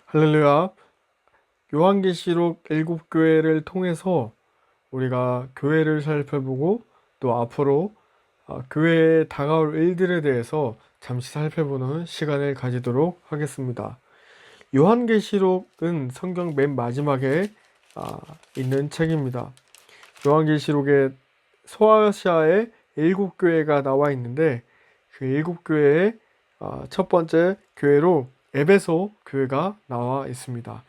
할렐루야. 요한계시록 7교회를 통해서 우리가 교회를 살펴보고 또 앞으로 교회에 다가올 일들에 대해서 잠시 살펴보는 시간을 가지도록 하겠습니다. 요한계시록은 성경 맨 마지막에 있는 책입니다. 요한계시록에 소아시아의 7교회가 나와 있는데 그 7교회의 첫 번째 교회로 에베소 교회가 나와 있습니다.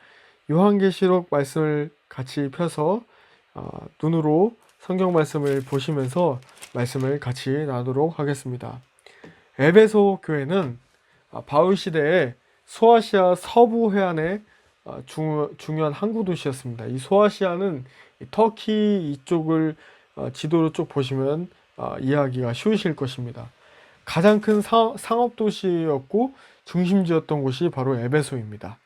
요한계시록 말씀을 같이 펴서 눈으로 성경 말씀을 보시면서 말씀을 같이 나누도록 하겠습니다. 에베소 교회는 바울 시대에 소아시아 서부 해안의 중요한 항구 도시였습니다. 이 소아시아는 터키 이쪽을 지도로 쭉 보시면 이해하기가 쉬우실 것입니다. 가장 큰 상업 도시였고 중심지였던 곳이 바로 에베소입니다.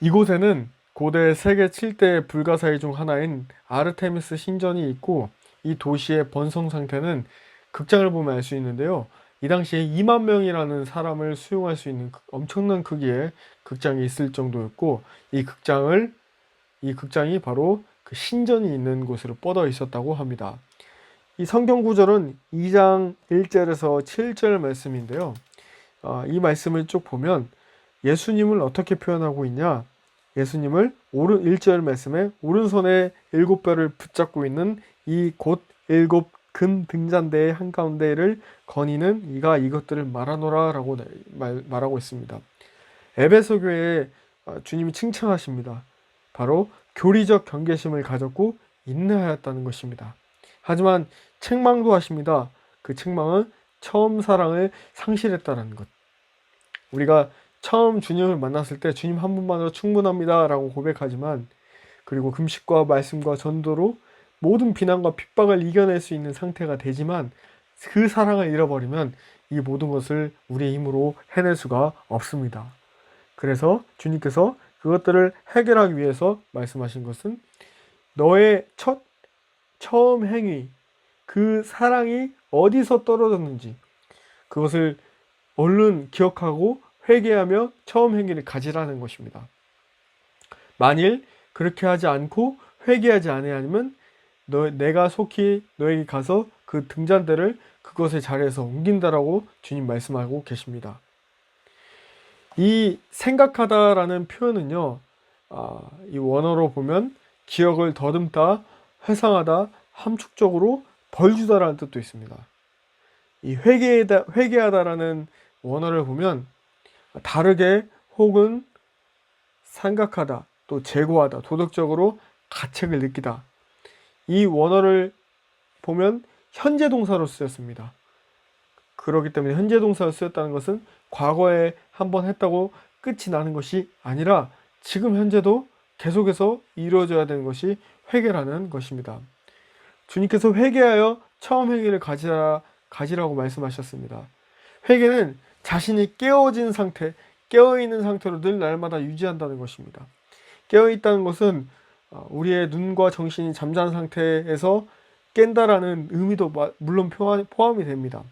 이곳에는 고대 세계 7대 불가사의 중 하나인 아르테미스 신전이 있고 이 도시의 번성 상태는 극장을 보면 알 수 있는데요. 이 당시에 2만 명이라는 사람을 수용할 수 있는 엄청난 크기의 극장이 있을 정도였고 이 극장이 바로 그 신전이 있는 곳으로 뻗어 있었다고 합니다. 이 성경 구절은 2장 1절에서 7절 말씀인데요. 이 말씀을 쭉 보면 예수님을 어떻게 표현하고 있냐? 예수님을 1절 말씀에 오른손에 7뼈를 붙잡고 있는 이 곧 7금 등잔대의 한가운데를 거니는 이가 이것들을 말하노라 라고 말하고 있습니다. 에베소 교회에 주님이 칭찬하십니다. 바로 교리적 경계심을 가졌고 인내하였다는 것입니다. 하지만 책망도 하십니다. 그 책망은 처음 사랑을 상실했다는 것. 우리가 처음 주님을 만났을 때 주님 한 분만으로 충분합니다 라고 고백하지만 그리고 금식과 말씀과 전도로 모든 비난과 핍박을 이겨낼 수 있는 상태가 되지만 그 사랑을 잃어버리면 이 모든 것을 우리의 힘으로 해낼 수가 없습니다. 그래서 주님께서 그것들을 해결하기 위해서 말씀하신 것은 너의 처음 행위, 그 사랑이 어디서 떨어졌는지 그것을 얼른 기억하고 회개하며 처음 행위를 가지라는 것입니다. 만일 그렇게 하지 않고 회개하지 아니하면 내가 속히 너에게 가서 그 등잔대를 그것의 자리에서 옮긴다라고 주님 말씀하고 계십니다. 이 생각하다라는 표현은요, 이 원어로 보면 기억을 더듬다, 회상하다, 함축적으로 벌주다라는 뜻도 있습니다. 이 회개하다라는 원어를 보면 다르게 혹은 생각하다, 또 재고하다, 도덕적으로 가책을 느끼다. 이 원어를 보면 현재 동사로 쓰였습니다. 그렇기 때문에 현재 동사로 쓰였다는 것은 과거에 한번 했다고 끝이 나는 것이 아니라 지금 현재도 계속해서 이루어져야 되는 것이 회개라는 것입니다. 주님께서 회개하여 처음 행위를 가지라고 말씀하셨습니다. 회개는 자신이 깨어진 상태, 깨어있는 상태로 늘 날마다 유지한다는 것입니다. 깨어있다는 것은 우리의 눈과 정신이 잠자는 상태에서 깬다라는 의미도 물론 포함이 됩니다.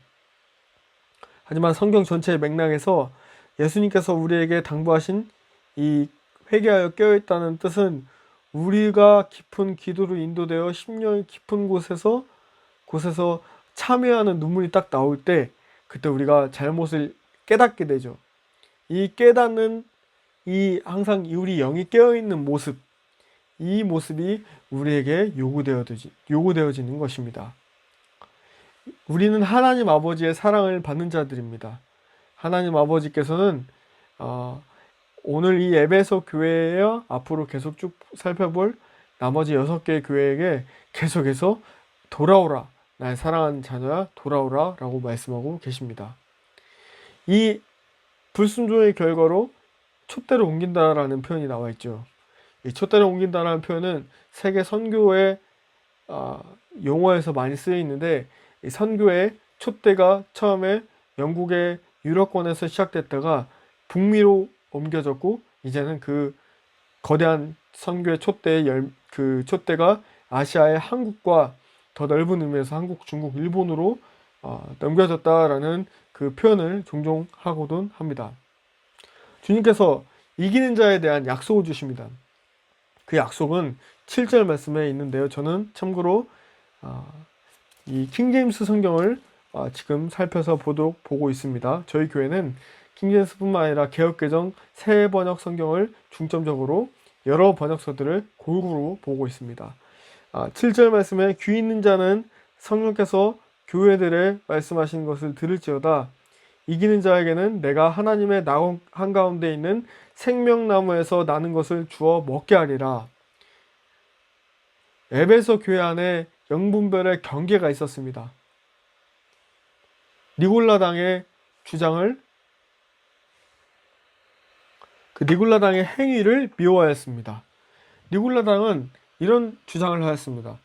하지만 성경 전체의 맥락에서 예수님께서 우리에게 당부하신 이 회개하여 깨어있다는 뜻은 우리가 깊은 기도로 인도되어 심령이 깊은 곳에서 참회하는 눈물이 딱 나올 때 그때 우리가 잘못을 깨닫게 되죠. 이 깨닫는 항상 우리 영이 깨어있는 모습, 이 모습이 우리에게 요구되어지는 것입니다. 우리는 하나님 아버지의 사랑을 받는 자들입니다. 하나님 아버지께서는 오늘 이 에베소 교회에 앞으로 계속 쭉 살펴볼 나머지 6개의 교회에게 계속해서 돌아오라, 나의 사랑하는 자녀야 돌아오라 라고 말씀하고 계십니다. 이 불순종의 결과로 촛대를 옮긴다라는 표현이 나와 있죠. 이 촛대를 옮긴다라는 표현은 세계 선교의 용어에서 많이 쓰여 있는데 이 선교의 촛대가 처음에 영국의 유럽권에서 시작됐다가 북미로 옮겨졌고 이제는 그 거대한 선교의 그 촛대가 아시아의 한국과 더 넓은 의미에서 한국, 중국, 일본으로 넘겨졌다라는 그 표현을 종종 하고도 합니다. 주님께서 이기는 자에 대한 약속을 주십니다. 그 약속은 7절 말씀에 있는데요. 저는 참고로 이 킹제임스 성경을 지금 살펴서 보고 있습니다. 저희 교회는 킹제임스뿐만 아니라 개역개정 새 번역 성경을 중점적으로 여러 번역서들을 골고루 보고 있습니다. 7절 말씀에 귀 있는 자는 성령께서 교회들에 말씀하신 것을 들을지어다. 이기는 자에게는 내가 하나님의 나무 한가운데 있는 생명나무에서 나는 것을 주어 먹게 하리라. 에베소 교회 안에 영분별의 경계가 있었습니다. 니골라당의 주장을 그 니골라당의 행위를 미워하였습니다. 니골라당은 이런 주장을 하였습니다.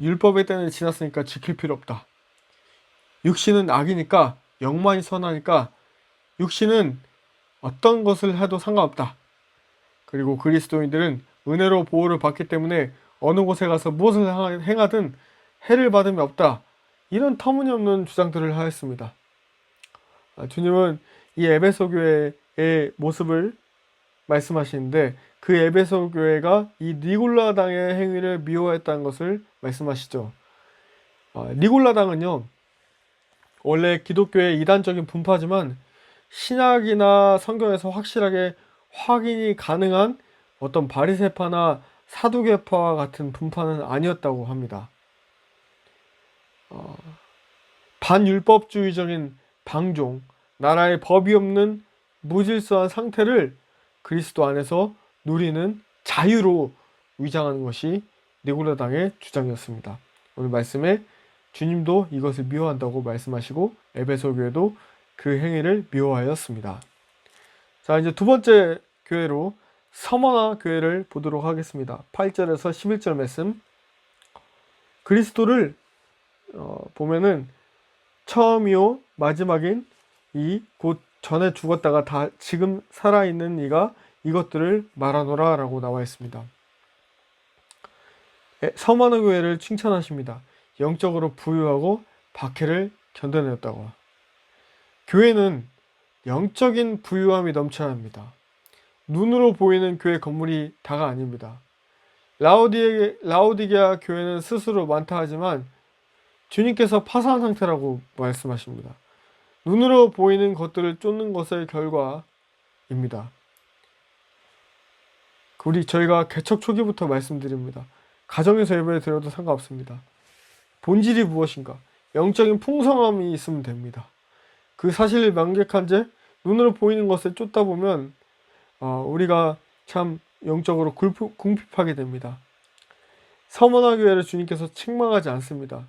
율법의 때는 지났으니까 지킬 필요 없다. 육신은 악이니까 영만이 선하니까 육신은 어떤 것을 해도 상관없다. 그리고 그리스도인들은 은혜로 보호를 받기 때문에 어느 곳에 가서 무엇을 행하든 해를 받음이 없다. 이런 터무니없는 주장들을 하였습니다. 주님은 이 에베소 교회의 모습을 말씀하시는데 그 에베소 교회가 이 니골라당의 행위를 미워했다는 것을 말씀하시죠. 니골라당은요, 원래 기독교의 이단적인 분파지만 신약이나 성경에서 확실하게 확인이 가능한 어떤 바리새파나 사두개파와 같은 분파는 아니었다고 합니다. 반율법주의적인 방종, 나라에 법이 없는 무질서한 상태를 그리스도 안에서 누리는 자유로 위장하는 것이 니골라당의 주장이었습니다. 오늘 말씀에 주님도 이것을 미워한다고 말씀하시고 에베소 교회도 그 행위를 미워하였습니다. 자, 이제 두 번째 교회로 서머나 교회를 보도록 하겠습니다. 8절에서 11절 말씀. 그리스도를 보면은 처음이요 마지막인 이 곧 전에 죽었다가 다 지금 살아있는 이가 이것들을 말하노라 라고 나와 있습니다. 서머나 교회를 칭찬하십니다. 영적으로 부유하고 박해를 견뎌냈다고. 교회는 영적인 부유함이 넘쳐야 합니다. 눈으로 보이는 교회 건물이 다가 아닙니다. 라오디게아 교회는 스스로 많다 하지만 주님께서 파산한 상태라고 말씀하십니다. 눈으로 보이는 것들을 쫓는 것의 결과입니다. 저희가 개척 초기부터 말씀드립니다. 가정에서 예배를 드려도 상관없습니다. 본질이 무엇인가? 영적인 풍성함이 있으면 됩니다. 그 사실을 명백한 채 눈으로 보이는 것을 쫓다 보면 우리가 참 영적으로 궁핍하게 됩니다. 서머나 교회를 주님께서 책망하지 않습니다.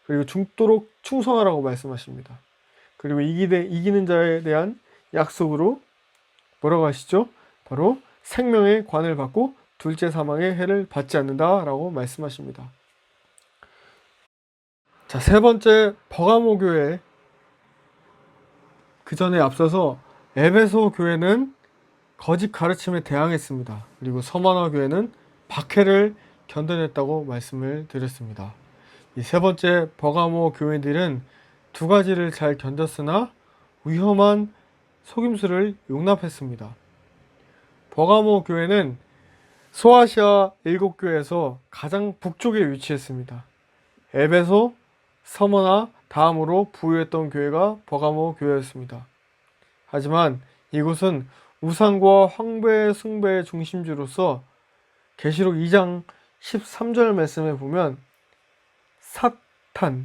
그리고 죽도록 충성하라고 말씀하십니다. 그리고 이기는 자에 대한 약속으로 뭐라고 하시죠? 바로 생명의 관을 받고 둘째 사망의 해를 받지 않는다라고 말씀하십니다. 자, 세 번째 버가모 교회. 그 전에 앞서서 에베소 교회는 거짓 가르침에 대항했습니다. 그리고 서머나 교회는 박해를 견뎌냈다고 말씀을 드렸습니다. 이 세 번째 버가모 교회들은 두 가지를 잘 견뎠으나 위험한 속임수를 용납했습니다. 버가모 교회는 소아시아 7교회에서 가장 북쪽에 위치했습니다. 에베소, 서머나 다음으로 부유했던 교회가 버가모 교회였습니다. 하지만 이곳은 우상과 황배 숭배의 중심지로서 계시록 2장 13절 말씀에 보면 사탄의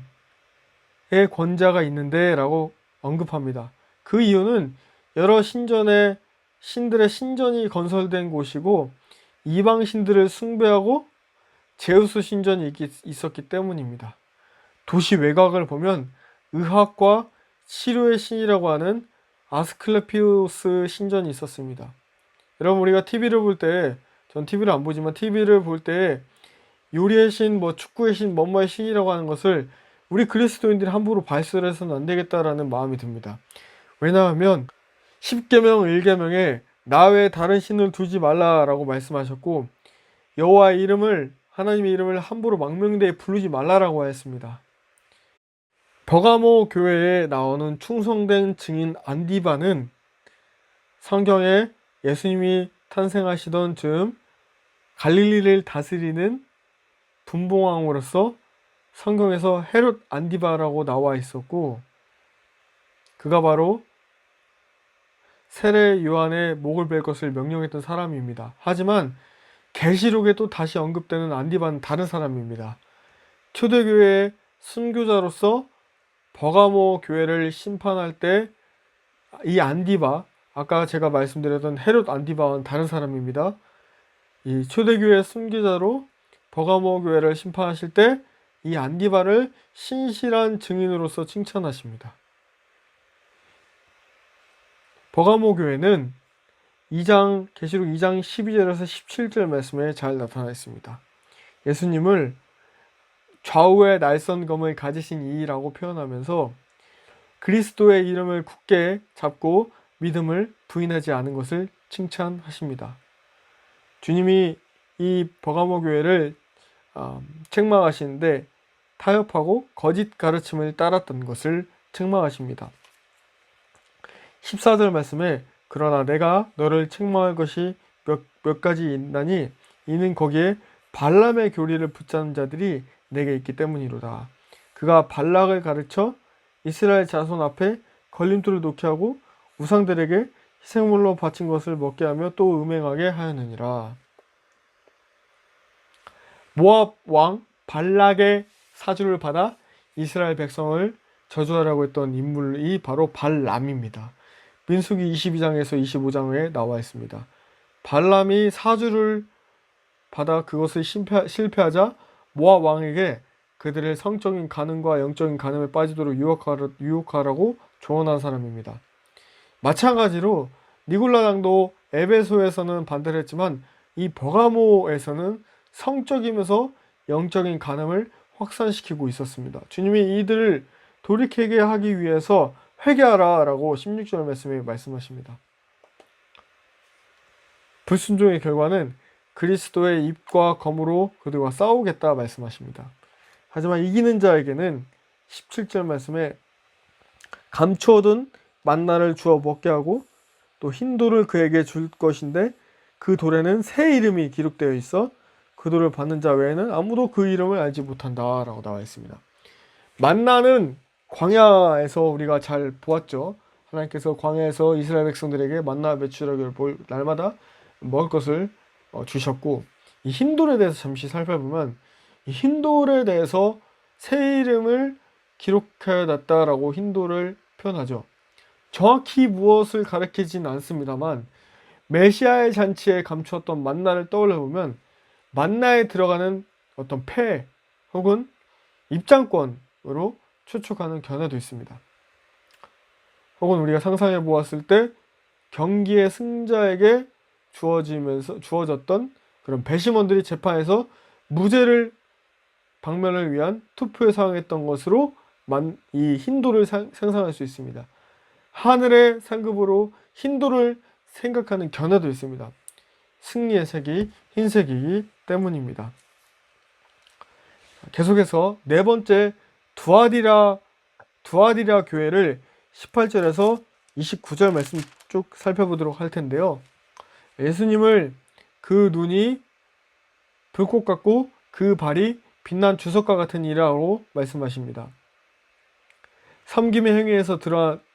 권자가 있는데 라고 언급합니다. 그 이유는 여러 신들의 신전이 건설된 곳이고 이방 신들을 숭배하고 제우스 신전이 있었기 때문입니다. 도시 외곽을 보면 의학과 치료의 신이라고 하는 아스클레피우스 신전이 있었습니다. 여러분, 우리가 TV를 볼 때, 전 TV를 안 보지만 TV를 볼 때 요리의 신, 축구의 신, 뭐뭐의 신이라고 하는 것을 우리 그리스도인들이 함부로 발설해서는 안 되겠다라는 마음이 듭니다. 왜냐하면 10계명 1계명에 나 외에 다른 신을 두지 말라라고 말씀하셨고 여호와의 이름을, 하나님의 이름을 함부로 망명되이 부르지 말라라고 하였습니다. 버가모 교회에 나오는 충성된 증인 안디바는 성경에 예수님이 탄생하시던 즈음 갈릴리를 다스리는 분봉왕으로서 성경에서 헤롯 안디바라고 나와 있었고, 그가 바로 세례 요한의 목을 벨 것을 명령했던 사람입니다. 하지만 계시록에 또 다시 언급되는 안디바는 다른 사람입니다. 초대교회의 순교자로서 버가모 교회를 심판할 때 이 안디바, 아까 제가 말씀드렸던 헤롯 안디바와는 다른 사람입니다. 이 초대교회 순교자로 버가모 교회를 심판하실 때 이 안디바를 신실한 증인으로서 칭찬하십니다. 버가모 교회는 계시록 2장 12절에서 17절 말씀에 잘 나타나 있습니다. 예수님을 좌우의 날선검을 가지신 이라고 표현하면서 그리스도의 이름을 굳게 잡고 믿음을 부인하지 않은 것을 칭찬하십니다. 주님이 이 버가모 교회를 책망하시는데 타협하고 거짓 가르침을 따랐던 것을 책망하십니다. 14절 말씀에 그러나 내가 너를 책망할 것이 몇 가지 있나니 이는 거기에 발람의 교리를 붙잡는 자들이 내게 있기 때문이로다. 그가 발락을 가르쳐 이스라엘 자손 앞에 걸림돌을 놓게 하고 우상들에게 희생물로 바친 것을 먹게 하며 또 음행하게 하였느니라. 모압 왕 발락의 사주를 받아 이스라엘 백성을 저주하라고 했던 인물이 바로 발람입니다. 민수기 22장에서 25장에 나와 있습니다. 발람이 사주를 받아 그것을 실패하자 모압 왕에게 그들의 성적인 간음과 영적인 간음에 빠지도록 유혹하라고 조언한 사람입니다. 마찬가지로 니골라당도 에베소에서는 반대를 했지만 이 버가모에서는 성적이면서 영적인 간음을 확산시키고 있었습니다. 주님이 이들을 돌이키게 하기 위해서 회개하라 라고 16절 말씀에 말씀하십니다. 불순종의 결과는 그리스도의 입과 검으로 그들과 싸우겠다 말씀하십니다. 하지만 이기는 자에게는 17절 말씀에 감추어둔 만나를 주어 먹게 하고 또 흰 돌을 그에게 줄 것인데 그 돌에는 새 이름이 기록되어 있어 그 돌을 받는 자 외에는 아무도 그 이름을 알지 못한다 라고 나와 있습니다. 만나는 광야에서 우리가 잘 보았죠. 하나님께서 광야에서 이스라엘 백성들에게 만나 메추라기를 날마다 먹을 것을 주셨고, 이 흰돌에 대해서 잠시 살펴보면 이 흰돌에 대해서 새 이름을 기록해 놨다라고 흰돌을 표현하죠. 정확히 무엇을 가리키진 않습니다만 메시아의 잔치에 감추었던 만나를 떠올려 보면 만나에 들어가는 어떤 폐 혹은 입장권으로 추측하는 견해도 있습니다. 혹은 우리가 상상해 보았을 때 경기의 승자에게 주어졌던 그런 배심원들이 재판에서 무죄를 방면을 위한 투표에 사용했던 것으로 이 흰돌을 생성할 수 있습니다. 하늘의 상급으로 흰돌을 생각하는 견해도 있습니다. 승리의 색이 흰색이기 때문입니다. 계속해서 네 번째 두아디라 교회를 18절에서 29절 말씀 쭉 살펴보도록 할 텐데요. 예수님을 그 눈이 불꽃 같고 그 발이 빛난 주석과 같은 이라고 말씀하십니다. 섬김의 행위에서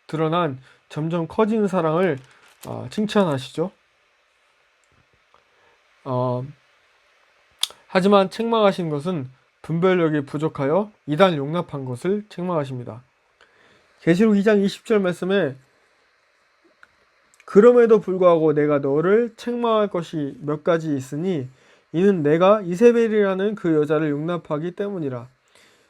드러난 점점 커지는 사랑을 칭찬하시죠. 하지만 책망하신 것은 분별력이 부족하여 이단 용납한 것을 책망하십니다. 계시록 2장 20절 말씀에 그럼에도 불구하고 내가 너를 책망할 것이 몇 가지 있으니 이는 내가 이세벨이라는 그 여자를 용납하기 때문이라.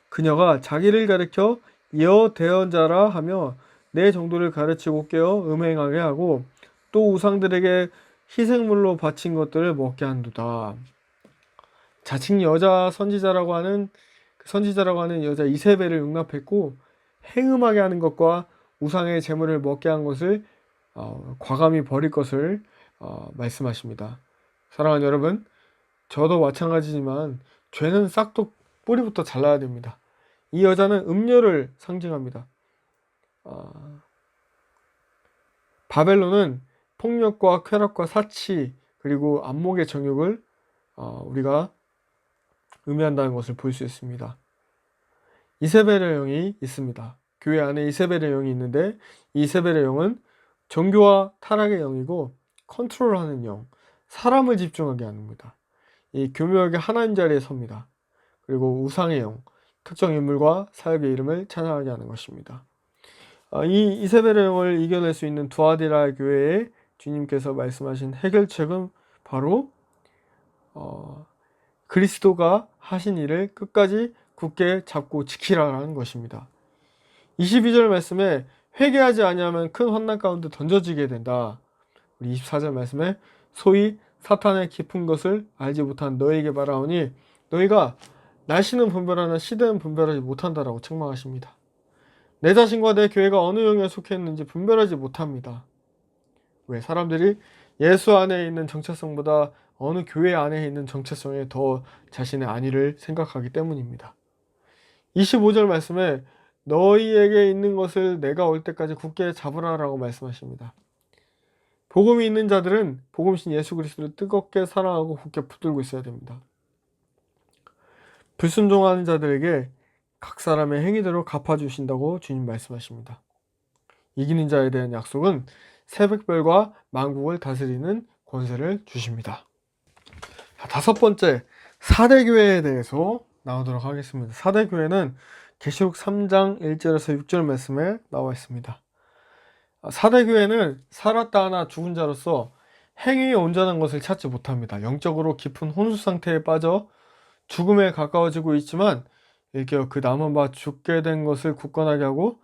그녀가 자기를 가리켜 여대언자라 하며 내 정도를 가르치고 깨어 음행하게 하고 또 우상들에게 희생물로 바친 것들을 먹게 한두다. 자칭 여자 선지자라고 하는 여자 이세벨을 용납했고 행음하게 하는 것과 우상의 제물을 먹게 한 것을 과감히 버릴 것을 말씀하십니다. 사랑하는 여러분, 저도 마찬가지지만 죄는 싹둑 뿌리부터 잘라야 됩니다. 이 여자는 음료를 상징합니다. 바벨론은 폭력과 쾌락과 사치 그리고 안목의 정욕을 우리가 의미한다는 것을 볼 수 있습니다. 이세벨의 영이 있습니다. 교회 안에 이세벨의 영이 있는데 이세벨의 영은 종교와 타락의 영이고 컨트롤하는 영, 사람을 집중하게 합니다. 이 교묘하게 하나님 자리에 섭니다. 그리고 우상의 영, 특정 인물과 사역의 이름을 찬양하게 하는 것입니다. 이 이세벨의 영을 이겨낼 수 있는 두아디라 교회에 주님께서 말씀하신 해결책은 바로 그리스도가 하신 일을 끝까지 굳게 잡고 지키라는 것입니다. 22절 말씀에 회개하지 아니하면 큰 환난 가운데 던져지게 된다. 우리 24절 말씀에 소위 사탄의 깊은 것을 알지 못한 너에게 말하오니 너희가 날씨는 분별하나 시대는 분별하지 못한다라고 책망하십니다. 내 자신과 내 교회가 어느 영에 속해 있는지 분별하지 못합니다. 왜? 사람들이 예수 안에 있는 정체성보다 어느 교회 안에 있는 정체성에 더 자신의 안위를 생각하기 때문입니다. 25절 말씀에 너희에게 있는 것을 내가 올 때까지 굳게 잡으라라고 말씀하십니다. 복음이 있는 자들은 복음신 예수 그리스도를 뜨겁게 사랑하고 굳게 붙들고 있어야 됩니다. 불순종하는 자들에게 각 사람의 행위대로 갚아주신다고 주님 말씀하십니다. 이기는 자에 대한 약속은 새벽별과 만국을 다스리는 권세를 주십니다. 다섯 번째, 사대교회에 대해서 나오도록 하겠습니다. 사대교회는 계시록 3장 1절에서 6절 말씀에 나와 있습니다. 사대교회는 살았다 하나 죽은 자로서 행위에 온전한 것을 찾지 못합니다. 영적으로 깊은 혼수 상태에 빠져 죽음에 가까워지고 있지만 일깨어 그 남은 바 죽게 된 것을 굳건하게 하고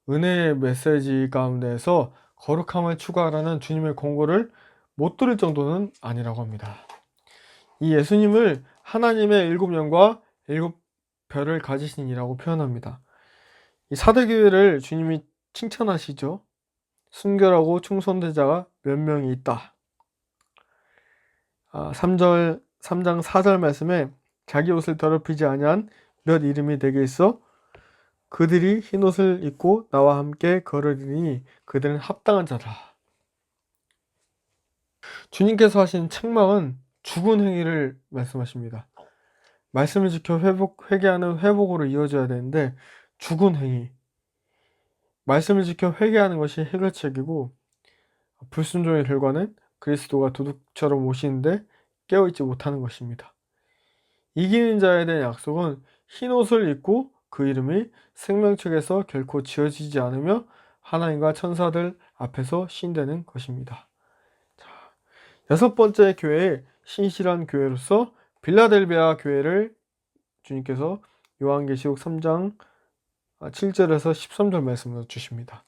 은혜의 메시지 가운데에서 거룩함을 추구하라는 주님의 권고를 못 들을 정도는 아니라고 합니다. 이 예수님을 하나님의 일곱 영과 일곱 별을 가지신 이라고 표현합니다. 이 사대교회를 주님이 칭찬하시죠. 순결하고 충성된 자가 몇 명이 있다. 3장 4절 말씀에 자기 옷을 더럽히지 아니한 몇 이름이 내게 있어 그들이 흰옷을 입고 나와 함께 걸으리니 그들은 합당한 자다. 주님께서 하신 책망은 죽은 행위를 말씀하십니다. 말씀을 지켜 회개하는 회복으로 이어져야 되는데 죽은 행위, 말씀을 지켜 회개하는 것이 해결책이고 불순종의 결과는 그리스도가 도둑처럼 오시는데 깨어있지 못하는 것입니다. 이기는 자에 대한 약속은 흰옷을 입고 그 이름이 생명책에서 결코 지워지지 않으며 하나님과 천사들 앞에서 신되는 것입니다. 자, 여섯 번째 교회의 신실한 교회로서 빌라델비아 교회를 주님께서 요한계시록 3장 7절에서 13절 말씀을 주십니다.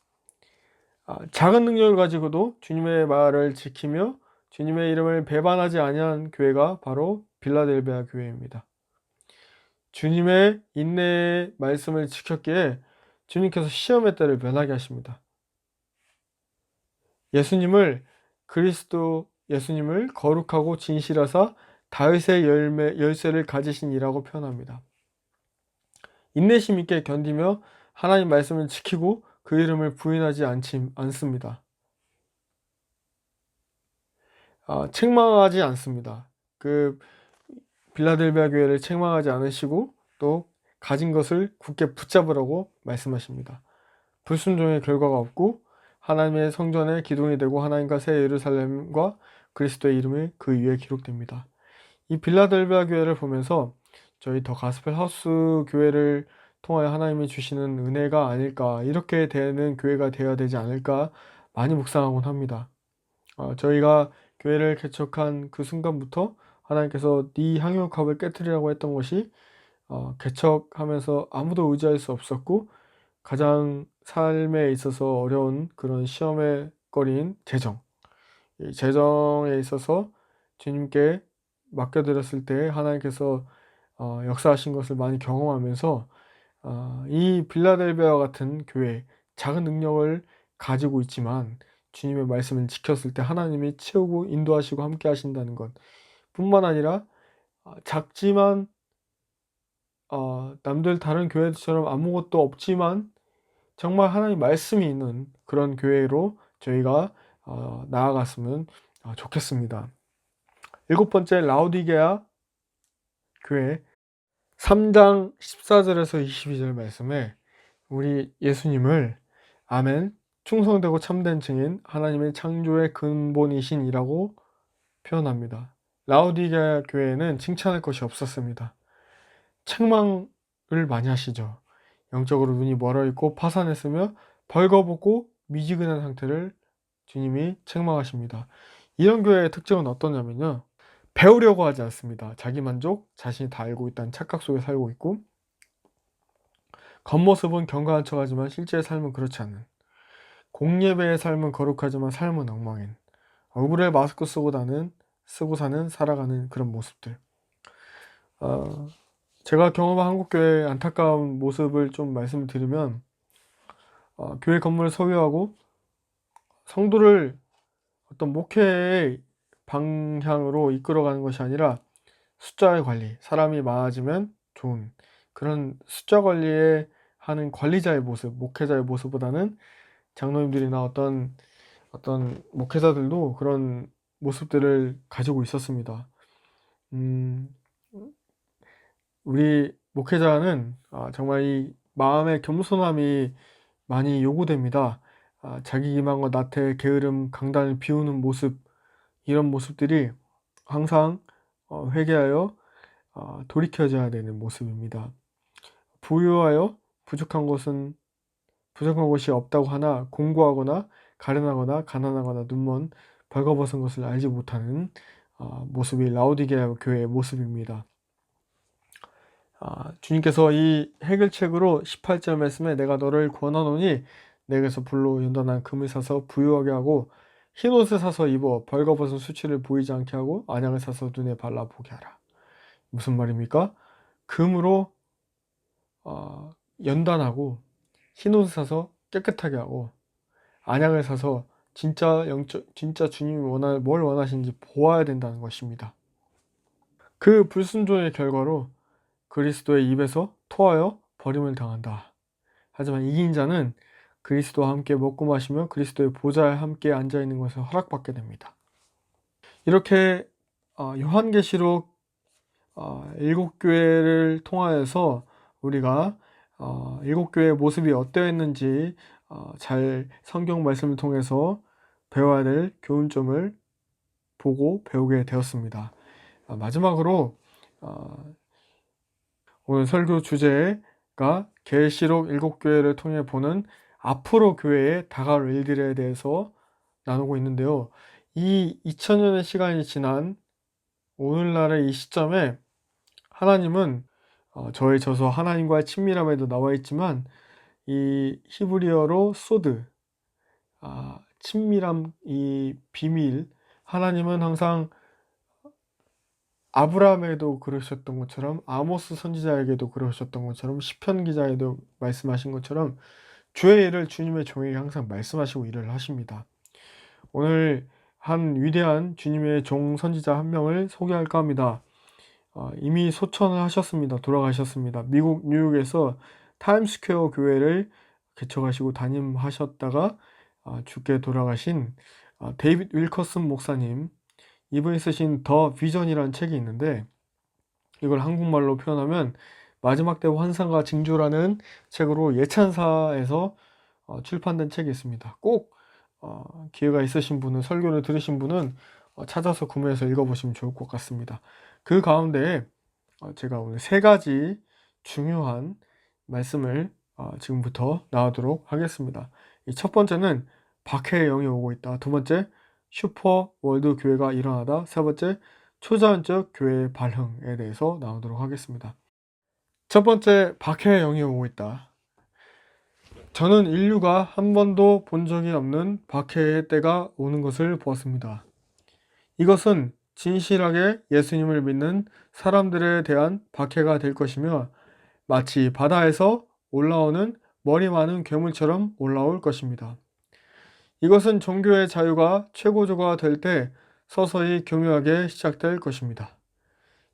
작은 능력을 가지고도 주님의 말을 지키며 주님의 이름을 배반하지 아니한 교회가 바로 빌라델비아 교회입니다. 주님의 인내의 말씀을 지켰기에 주님께서 시험의 때를 면하게 하십니다. 예수님을 거룩하고 진실하사 다윗의 열쇠를 가지신 이라고 표현합니다. 인내심 있게 견디며 하나님 말씀을 지키고 그 이름을 부인하지 않습니다. 책망하지 않습니다. 그 빌라델비아 교회를 책망하지 않으시고 또 가진 것을 굳게 붙잡으라고 말씀하십니다. 불순종의 결과가 없고 하나님의 성전의 기둥이 되고 하나님과 새 예루살렘과 그리스도의 이름이 그 위에 기록됩니다. 이 빌라델비아 교회를 보면서 저희 더 가스펠 하우스 교회를 통하여 하나님이 주시는 은혜가 아닐까, 이렇게 되는 교회가 되어야 되지 않을까 많이 묵상하곤 합니다. 저희가 교회를 개척한 그 순간부터 하나님께서 네 향유컵을 깨뜨리라고 했던 것이 개척하면서 아무도 의지할 수 없었고 가장 삶에 있어서 어려운 그런 시험의 거리인 재정, 이 재정에 있어서 주님께 맡겨드렸을 때 하나님께서 역사하신 것을 많이 경험하면서 이 빌라델비아와 같은 교회, 작은 능력을 가지고 있지만 주님의 말씀을 지켰을 때 하나님이 채우고 인도하시고 함께 하신다는 것 뿐만 아니라 작지만 남들 다른 교회들처럼 아무것도 없지만 정말 하나님 말씀이 있는 그런 교회로 저희가 나아갔으면 좋겠습니다. 일곱 번째, 라오디게아 교회 3장 14절에서 22절 말씀에 우리 예수님을 아멘, 충성되고 참된 증인, 하나님의 창조의 근본이신이라고 표현합니다. 라오디게아 교회에는 칭찬할 것이 없었습니다. 책망을 많이 하시죠. 영적으로 눈이 멀어있고 파산했으며 벌거벗고 미지근한 상태를 주님이 책망하십니다. 이런 교회의 특징은 어떠냐면요, 배우려고 하지 않습니다. 자기만족, 자신이 다 알고 있다는 착각 속에 살고 있고, 겉모습은 견고한 척하지만 실제의 삶은 그렇지 않은, 공예배의 삶은 거룩하지만 삶은 엉망인, 얼굴에 마스크 쓰고 사는 살아가는 그런 모습들. 제가 경험한 한국교회의 안타까운 모습을 좀 말씀을 드리면, 교회 건물을 소유하고 성도를 어떤 목회의 방향으로 이끌어가는 것이 아니라 숫자의 관리, 사람이 많아지면 좋은 그런 숫자 관리에 하는 관리자의 모습, 목회자의 모습보다는 장로님들이나 어떤 목회자들도 그런 모습들을 가지고 있었습니다. 우리 목회자는 정말 이 마음의 겸손함이 많이 요구됩니다. 자기 기만과 나태, 게으름, 강단을 비우는 모습, 이런 모습들이 항상 회개하여 돌이켜져야 되는 모습입니다. 부유하여 부족한 것이 없다고 하나 공고하거나 가련하거나 가난하거나 눈먼 벌거벗은 것을 알지 못하는 모습이 라오디게아 교회의 모습입니다. 주님께서 이 해결책으로 18절 말씀에 내가 너를 권하노니 내게서 불로 연단한 금을 사서 부유하게 하고 흰옷을 사서 입어 벌거벗은 수치를 보이지 않게 하고 안약을 사서 눈에 발라보게 하라. 무슨 말입니까? 금으로 연단하고 흰옷을 사서 깨끗하게 하고 안약을 사서 진짜 주님이 뭘 원하시는지 보아야 된다는 것입니다. 그 불순종의 결과로 그리스도의 입에서 토하여 버림을 당한다. 하지만 이긴 자는 그리스도와 함께 먹고 마시며 그리스도의 보좌에 함께 앉아있는 것을 허락받게 됩니다. 이렇게 요한계시록 7교회를 통하여서 우리가 7교회의 모습이 어떠했는지 잘 성경 말씀을 통해서 배워야 될 교훈점을 보고 배우게 되었습니다. 마지막으로 오늘 설교 주제가 계시록 7교회를 통해 보는 앞으로 교회에 다가올 일들에 대해서 나누고 있는데요. 이 2000년의 시간이 지난 오늘날의 이 시점에 하나님은 저의 저서 하나님과의 친밀함에도 나와 있지만 이 히브리어로 소드, 친밀함, 이 비밀, 하나님은 항상 아브라함에게도 그러셨던 것처럼 아모스 선지자에게도 그러셨던 것처럼 시편 기자에도 말씀하신 것처럼 주의 일을 주님의 종에게 항상 말씀하시고 일을 하십니다. 오늘 한 위대한 주님의 종 선지자 한 명을 소개할까 합니다. 이미 소천을 하셨습니다. 돌아가셨습니다. 미국 뉴욕에서 타임스퀘어 교회를 개척하시고 담임하셨다가 죽게 돌아가신 데이빗 윌커슨 목사님, 이분이 쓰신 더 비전이라는 책이 있는데 이걸 한국말로 표현하면 마지막 때 환상과 징조라는 책으로 예찬사에서 출판된 책이 있습니다. 꼭 기회가 있으신 분은, 설교를 들으신 분은 찾아서 구매해서 읽어보시면 좋을 것 같습니다. 그 가운데 제가 오늘 3가지 중요한 말씀을 지금부터 나오도록 하겠습니다. 이 첫 번째는 박해의 영이 오고 있다. 두 번째, 슈퍼 월드 교회가 일어나다. 세 번째, 초자연적 교회의 발흥에 대해서 나오도록 하겠습니다. 첫 번째, 박해의 영이 오고 있다. 저는 인류가 한 번도 본 적이 없는 박해의 때가 오는 것을 보았습니다. 이것은 진실하게 예수님을 믿는 사람들에 대한 박해가 될 것이며 마치 바다에서 올라오는 머리 많은 괴물처럼 올라올 것입니다. 이것은 종교의 자유가 최고조가 될 때 서서히 교묘하게 시작될 것입니다.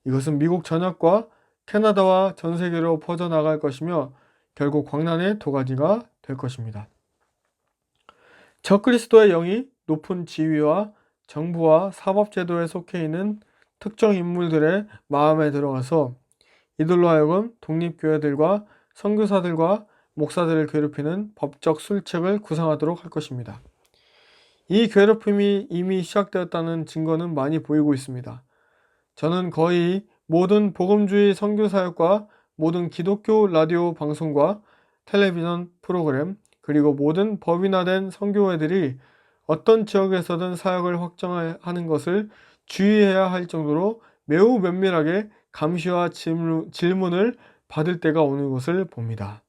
이것은 미국 전역과 캐나다와 전 세계로 퍼져나갈 것이며 결국 광란의 도가니가 될 것입니다. 적그리스도의 영이 높은 지위와 정부와 사법제도에 속해 있는 특정 인물들의 마음에 들어가서 이들로 하여금 독립교회들과 선교사들과 목사들을 괴롭히는 법적 술책을 구상하도록 할 것입니다. 이 괴롭힘이 이미 시작되었다는 증거는 많이 보이고 있습니다. 저는 거의 모든 복음주의 선교사역과 모든 기독교 라디오 방송과 텔레비전 프로그램 그리고 모든 법인화된 선교회들이 어떤 지역에서든 사역을 확정하는 것을 주의해야 할 정도로 매우 면밀하게 감시와 질문을 받을 때가 오는 것을 봅니다.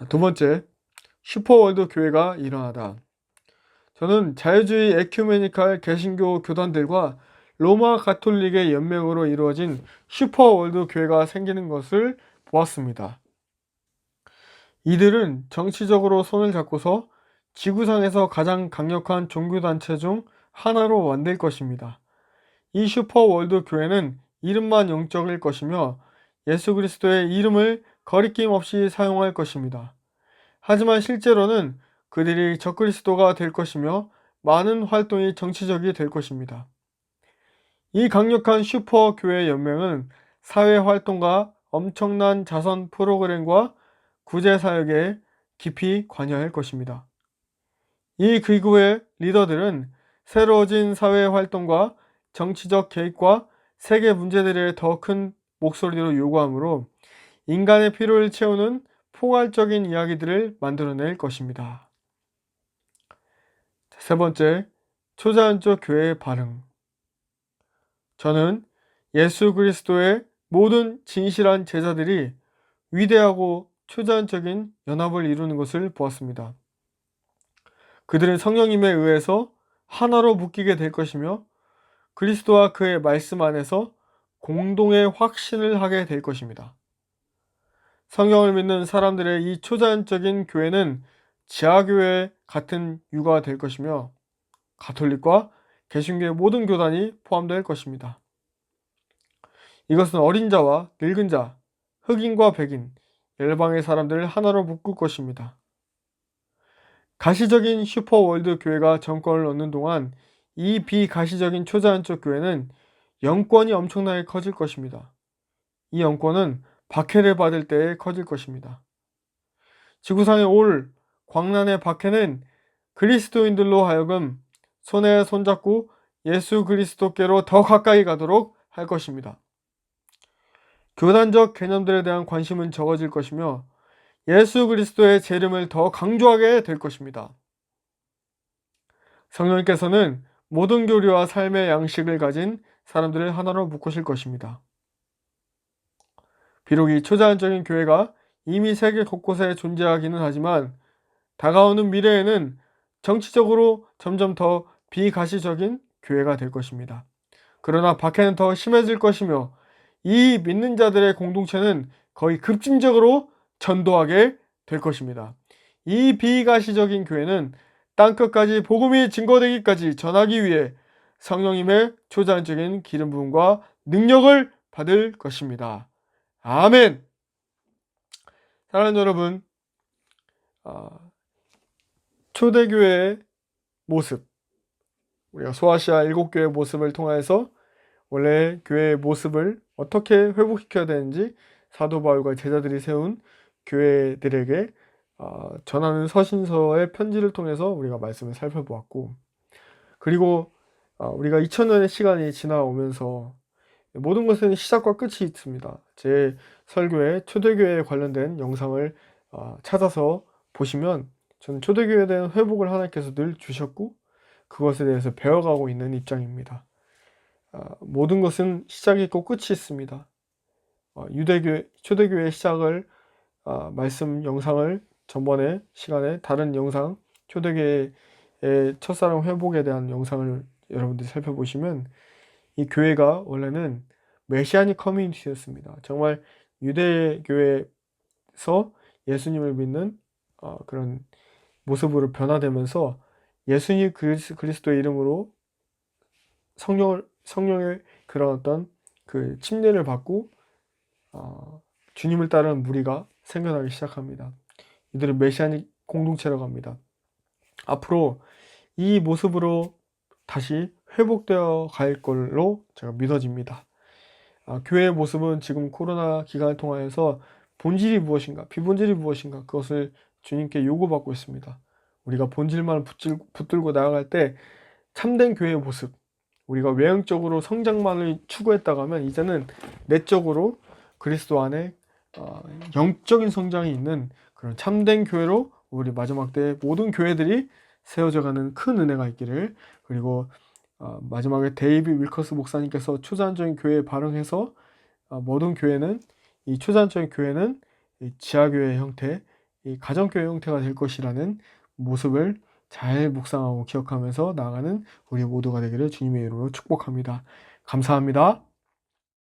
두 번째, 슈퍼월드 교회가 일어나다. 저는 자유주의 에큐메니칼 개신교 교단들과 로마 가톨릭의 연맹으로 이루어진 슈퍼월드 교회가 생기는 것을 보았습니다. 이들은 정치적으로 손을 잡고서 지구상에서 가장 강력한 종교단체 중 하나로 만들 것입니다. 이 슈퍼월드 교회는 이름만 영적일 것이며 예수 그리스도의 이름을 거리낌 없이 사용할 것입니다. 하지만 실제로는 그들이 적그리스도가 될 것이며 많은 활동이 정치적이 될 것입니다. 이 강력한 슈퍼교회 연맹은 사회활동과 엄청난 자선 프로그램과 구제사역에 깊이 관여할 것입니다. 이 기구의 리더들은 새로워진 사회활동과 정치적 개입과 세계 문제들에 더 큰 목소리로 요구하므로 인간의 필요를 채우는 포괄적인 이야기들을 만들어낼 것입니다. 세 번째, 초자연적 교회의 반응. 저는 예수 그리스도의 모든 진실한 제자들이 위대하고 초자연적인 연합을 이루는 것을 보았습니다. 그들은 성령님에 의해서 하나로 묶이게 될 것이며 그리스도와 그의 말씀 안에서 공동의 확신을 하게 될 것입니다. 성경을 믿는 사람들의 이 초자연적인 교회는 지하교회 같은 유가 될 것이며 가톨릭과 개신교의 모든 교단이 포함될 것입니다. 이것은 어린 자와 늙은 자, 흑인과 백인, 열방의 사람들을 하나로 묶을 것입니다. 가시적인 슈퍼월드 교회가 정권을 얻는 동안 이 비가시적인 초자연적 교회는 영권이 엄청나게 커질 것입니다. 이 영권은 박해를 받을 때에 커질 것입니다. 지구상에 올 광란의 박해는 그리스도인들로 하여금 손에 손잡고 예수 그리스도께로 더 가까이 가도록 할 것입니다. 교단적 개념들에 대한 관심은 적어질 것이며 예수 그리스도의 재림을 더 강조하게 될 것입니다. 성령님께서는 모든 교리와 삶의 양식을 가진 사람들을 하나로 묶으실 것입니다. 비록 이 초자연적인 교회가 이미 세계 곳곳에 존재하기는 하지만 다가오는 미래에는 정치적으로 점점 더 비가시적인 교회가 될 것입니다. 그러나 박해는 더 심해질 것이며 이 믿는 자들의 공동체는 거의 급진적으로 전도하게 될 것입니다. 이 비가시적인 교회는 땅끝까지 복음이 증거되기까지 전하기 위해 성령님의 초자연적인 기름 부음과 능력을 받을 것입니다. 아멘. 사랑하는 여러분, 초대교회의 모습, 우리가 소아시아 7교회의 모습을 통해서 원래 교회의 모습을 어떻게 회복시켜야 되는지 사도 바울과 제자들이 세운 교회들에게 전하는 서신서의 편지를 통해서 우리가 말씀을 살펴보았고, 그리고 우리가 2000년의 시간이 지나오면서 모든 것은 시작과 끝이 있습니다. 제 설교에 초대교회에 관련된 영상을 찾아서 보시면 저는 초대교회에 대한 회복을 하나님께서 늘 주셨고 그것에 대해서 배워가고 있는 입장입니다. 모든 것은 시작이 있고 끝이 있습니다. 유대교회, 초대교회의 시작을 말씀 영상을 전번에 시간에 다른 영상 초대교회의 첫사랑 회복에 대한 영상을 여러분들이 살펴보시면 이 교회가 원래는 메시아닉 커뮤니티였습니다. 정말 유대교회에서 예수님을 믿는 그런 모습으로 변화되면서 예수님 그리스도의 이름으로 성령의 그런 어떤 그 침례를 받고 주님을 따르는 무리가 생겨나기 시작합니다. 이들은 메시아닉 공동체라고 합니다. 앞으로 이 모습으로 다시 회복되어 갈 걸로 제가 믿어집니다. 교회의 모습은 지금 코로나 기간을 통하여서 본질이 무엇인가, 비본질이 무엇인가, 그것을 주님께 요구받고 있습니다. 우리가 본질만 붙들고 나아갈 때 참된 교회의 모습, 우리가 외형적으로 성장만을 추구했다고 하면 이제는 내적으로 그리스도 안에 영적인 성장이 있는 그런 참된 교회로 우리 마지막 때 모든 교회들이 세워져가는 큰 은혜가 있기를, 그리고 마지막에 데이비 윌커스 목사님께서 초자연적인 교회에 발흥해서 모든 교회는, 이 초자연적인 교회는 이 지하교회 형태, 이 가정교회 형태가 될 것이라는 모습을 잘 묵상하고 기억하면서 나아가는 우리 모두가 되기를 주님의 이름으로 축복합니다. 감사합니다.